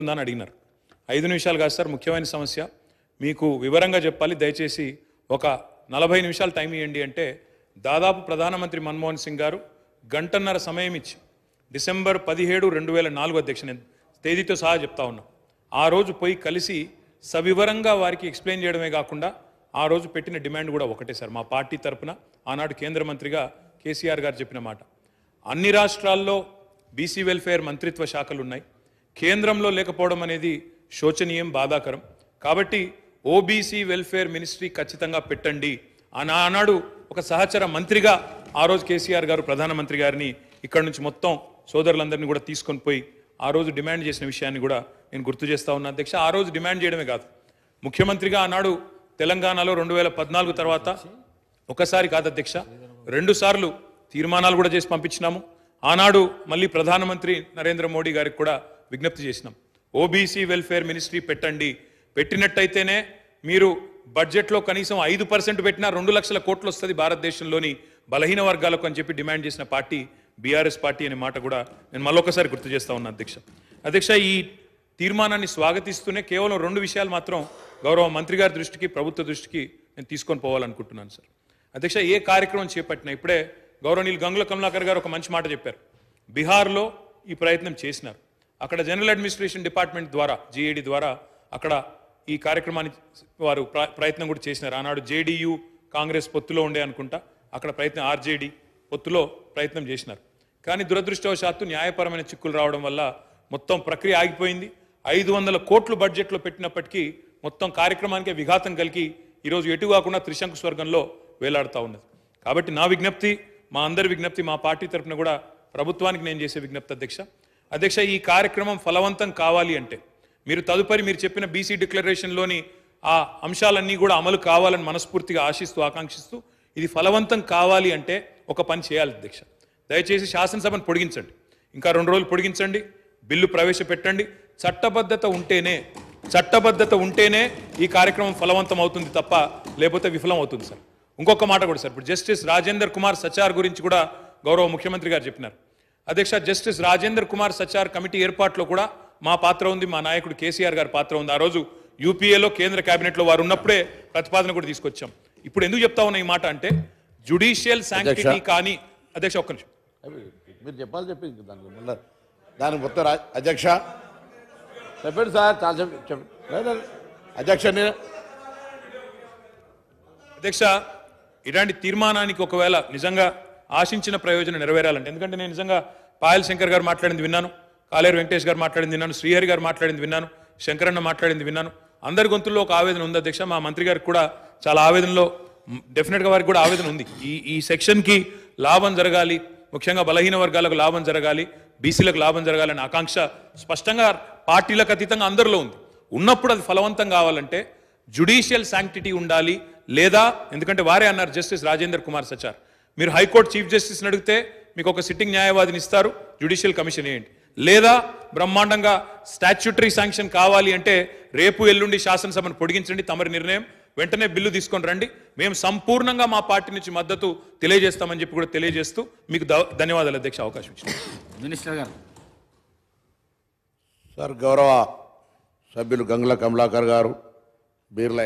ఉందని అడిగినారు. 5 నిమిషాలు కాదు సార్, ముఖ్యమైన సమస్య మీకు వివరంగా చెప్పాలి, దయచేసి ఒక 40 నిమిషాలు టైం ఇవ్వండి అంటే దాదాపు ప్రధానమంత్రి మన్మోహన్ సింగ్ గారు గంటన్నర సమయం ఇచ్చి డిసెంబర్ 17, 2004 అధ్యక్ష, నేను తేదీతో సహా చెప్తా ఉన్నా, ఆ రోజు పోయి కలిసి సవివరంగా వారికి ఎక్స్ప్లెయిన్ చేయడమే కాకుండా ఆ రోజు పెట్టిన డిమాండ్ కూడా ఒకటే సార్. మా పార్టీ తరపున ఆనాడు కేంద్ర మంత్రిగా కేసీఆర్ గారు చెప్పిన మాట, అన్ని రాష్ట్రాల్లో బీసీ వెల్ఫేర్ మంత్రిత్వ శాఖలు ఉన్నాయి, కేంద్రంలో లేకపోవడం అనేది శోచనీయం, బాధాకరం. కాబట్టి ఓబీసీ వెల్ఫేర్ మినిస్ట్రీ ఖచ్చితంగా పెట్టండి ఆనాడు ఒక సహచర మంత్రిగా ఆ రోజు కేసీఆర్ గారు ప్రధానమంత్రి గారిని ఇక్కడి నుంచి మొత్తం సోదరులందరినీ కూడా తీసుకొని పోయి ఆ రోజు డిమాండ్ చేసిన విషయాన్ని కూడా నేను గుర్తు చేస్తా ఉన్నా అధ్యక్ష. ఆ రోజు డిమాండ్ చేయడమే కాదు, ముఖ్యమంత్రిగా ఆనాడు తెలంగాణలో 2014 తర్వాత ఒకసారి కాదు అధ్యక్ష, 2 సార్లు తీర్మానాలు కూడా చేసి పంపించినాము. ఆనాడు మళ్ళీ ప్రధానమంత్రి నరేంద్ర మోడీ గారికి కూడా విజ్ఞప్తి చేసినాం, ఓబీసీ వెల్ఫేర్ మినిస్ట్రీ పెట్టండి, పెట్టినట్టయితేనే మీరు బడ్జెట్లో కనీసం 5% పెట్టినా 2 లక్షల కోట్లు వస్తుంది భారతదేశంలోని బలహీన వర్గాలకు అని చెప్పి డిమాండ్ చేసిన పార్టీ బీఆర్ఎస్ పార్టీ అనే మాట కూడా నేను మళ్ళొకసారి గుర్తు చేస్తా ఉన్నా అధ్యక్ష. ఈ తీర్మానాన్ని స్వాగతిస్తూనే కేవలం 2 విషయాలు మాత్రం గౌరవ మంత్రి గారి దృష్టికి, ప్రభుత్వ దృష్టికి నేను తీసుకొని పోవాలనుకుంటున్నాను సార్. అధ్యక్ష, ఏ కార్యక్రమం చేపట్టినా ఇప్పుడే గౌరవనీయులు గంగుల కమలాకర్ గారు ఒక మంచి మాట చెప్పారు. బీహార్లో ఈ ప్రయత్నం చేసినారు, అక్కడ జనరల్ అడ్మినిస్ట్రేషన్ డిపార్ట్మెంట్ ద్వారా, జీఏడీ ద్వారా అక్కడ ఈ కార్యక్రమాన్ని వారు ప్రయత్నం కూడా చేసినారు. ఆనాడు జేడీయూ కాంగ్రెస్ పొత్తులో ఉండే అనుకుంటా, అక్కడ ప్రయత్నం ఆర్జేడీ పొత్తులో ప్రయత్నం చేసినారు. కానీ దురదృష్టవశాత్తు న్యాయపరమైన చిక్కులు రావడం వల్ల మొత్తం ప్రక్రియ ఆగిపోయింది. 500 కోట్లు బడ్జెట్లో పెట్టినప్పటికీ మొత్తం కార్యక్రమానికే విఘాతం కలిగి ఈరోజు ఎటు కాకుండా త్రిశంకు స్వర్గంలో వేలాడుతూ ఉన్నది. కాబట్టి నా విజ్ఞప్తి, మా అందరి విజ్ఞప్తి, మా పార్టీ తరఫున కూడా ప్రభుత్వానికి నేను చేసే విజ్ఞప్తి అధ్యక్ష, ఈ కార్యక్రమం ఫలవంతం కావాలి అంటే మీరు తదుపరి మీరు చెప్పిన బీసీ డిక్లరేషన్లోని ఆ అంశాలన్నీ కూడా అమలు కావాలని మనస్ఫూర్తిగా ఆశిస్తూ, ఆకాంక్షిస్తూ, ఇది ఫలవంతం కావాలి అంటే ఒక పని చేయాలి అధ్యక్ష. దయచేసి శాసనసభను పొడిగించండి, ఇంకా 2 రోజులు పొడిగించండి, బిల్లు ప్రవేశపెట్టండి. చట్టబద్ధత ఉంటేనే ఈ కార్యక్రమం ఫలవంతం అవుతుంది తప్ప లేకపోతే విఫలం అవుతుంది సార్. ఇంకొక మాట కూడా సార్, ఇప్పుడు జస్టిస్ రాజేందర్ కుమార్ సచార్ గురించి కూడా గౌరవ ముఖ్యమంత్రి గారు చెప్పినారు అధ్యక్ష. జస్టిస్ రాజేందర్ కుమార్ సచార్ కమిటీ ఏర్పాట్లో కూడా మా పాత్ర ఉంది, మా నాయకుడు కేసీఆర్ గారి పాత్ర ఉంది. ఆ రోజు యూపీఏలో కేంద్ర కేబినెట్లో వారు ఉన్నప్పుడే ప్రతిపాదన కూడా తీసుకొచ్చాం. ఇప్పుడు ఎందుకు చెప్తా ఉన్నా ఈ మాట అంటే జ్యుడిషియల్ శాంక్టిటీ కానీ అధ్యక్ష, ఒక్క నిమిషం మీరు చెప్పాలి, చెప్పింది దానికి మొత్తం అధ్యక్ష చెప్పండి సార్, చాలా చెప్పండి అధ్యక్ష. ఇలాంటి తీర్మానానికి ఒకవేళ నిజంగా ఆశించిన ప్రయోజనం నెరవేరాలంటే, ఎందుకంటే నేను నిజంగా పాయల్ శంకర్ గారు మాట్లాడింది విన్నాను, కాలేరు వెంకటేష్ గారు మాట్లాడింది విన్నాను, శ్రీహరి గారు మాట్లాడింది విన్నాను, శంకరన్న మాట్లాడింది విన్నాను. అందరి గొంతుల్లో ఒక ఆవేదన ఉంది అధ్యక్ష. మా మంత్రి గారికి కూడా చాలా ఆవేదనలో, డెఫినెట్గా వారికి కూడా ఆవేదన ఉంది. ఈ సెక్షన్కి లాభం జరగాలి, ముఖ్యంగా బలహీన వర్గాలకు లాభం జరగాలి, బీసీలకు లాభం జరగాలనే ఆకాంక్ష స్పష్టంగా పార్టీలకు అతీతంగా అందరిలో ఉంది. ఉన్నప్పుడు అది ఫలవంతం కావాలంటే జ్యుడిషియల్ శాంక్టిటీ ఉండాలి, లేదా ఎందుకంటే వారే అన్నారు జస్టిస్ రాజేందర్ కుమార్ సచార్, మీరు హైకోర్టు చీఫ్ జస్టిస్ని అడిగితే మీకు ఒక సిట్టింగ్ న్యాయవాదిని ఇస్తారు, జ్యుడిషియల్ కమిషన్ ఏంటి, లేదా బ్రహ్మాండంగా స్టాచ్యూటరీ శాంక్షన్ కావాలి అంటే రేపు ఎల్లుండి శాసనసభను పొడిగించండి, తమరి నిర్ణయం, వెంటనే బిల్లు తీసుకొని రండి, మేము సంపూర్ణంగా మా పార్టీ నుంచి మద్దతు తెలియజేస్తామని చెప్పి కూడా తెలియజేస్తూ మీకు ధన్యవాదాలు అధ్యక్ష, అవకాశం ఇచ్చింది. మినిస్టర్ గారు సార్, గౌరవ సభ్యులు గంగుల కమలాకర్ గారు, బీర్ల